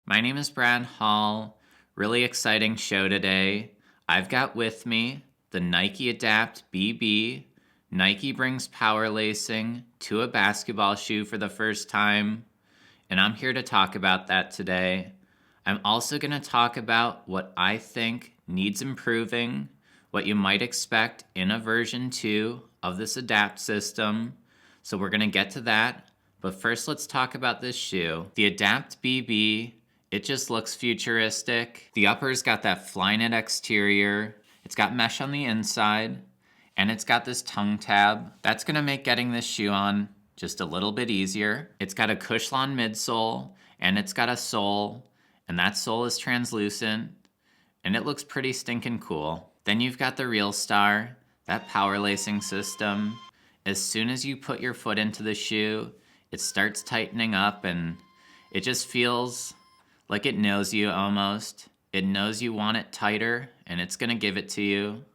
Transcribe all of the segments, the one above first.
My name is Brad Hall. Really exciting show today. I've got with me the Nike Adapt BB. Nike brings power lacing to a basketball shoe for the first time, and I'm here to talk about that today. I'm also going to talk about what I think needs improving, what you might expect in a version 2 of this Adapt system. So we're going to get to that. But first, let's talk about this shoe. The Adapt BB, it just looks futuristic. The upper's got that Flyknit exterior. It's got mesh on the inside. And it's got this tongue tab. That's going to make getting this shoe on just a little bit easier. It's got a Cushlon midsole, and it's got a sole. And that sole is translucent. And it looks pretty stinking cool. Then you've got the Real Star, that power lacing system. As soon as you put your foot into the shoe, it starts tightening up, and it just feels like it knows you almost. It knows you want it tighter, and it's gonna give it to you,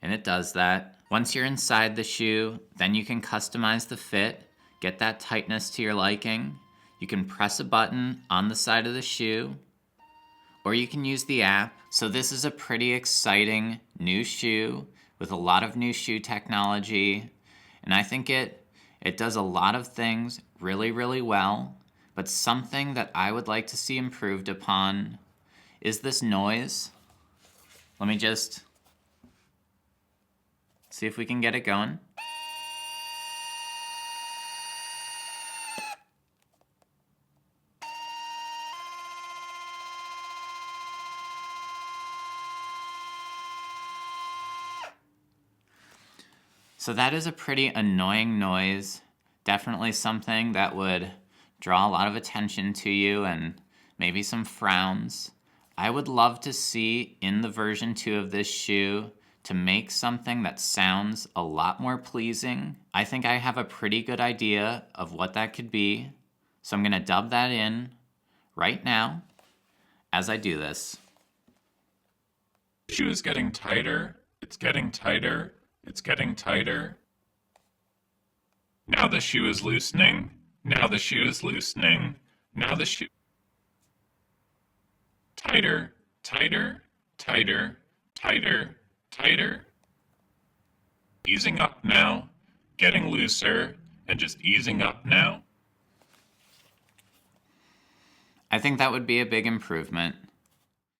and it does that. Once you're inside the shoe, then you can customize the fit, get that tightness to your liking. You can press a button on the side of the shoe, or you can use the app. So this is a pretty exciting new shoe with a lot of new shoe technology, and I think it does a lot of things really, really well. But something that I would like to see improved upon is this noise. Let me just see if we can get it going. So that is a pretty annoying noise. Definitely something that would draw a lot of attention to you and maybe some frowns. I would love to see in the version 2 of this shoe to make something that sounds a lot more pleasing. I think I have a pretty good idea of what that could be. So I'm gonna dub that in right now as I do this. The shoe is getting tighter. It's getting tighter. It's getting tighter. Now the shoe is loosening. Now the shoe is loosening. Now the shoe. Tighter, tighter, tighter, tighter, tighter. Easing up now. Getting looser and just easing up now. I think that would be a big improvement.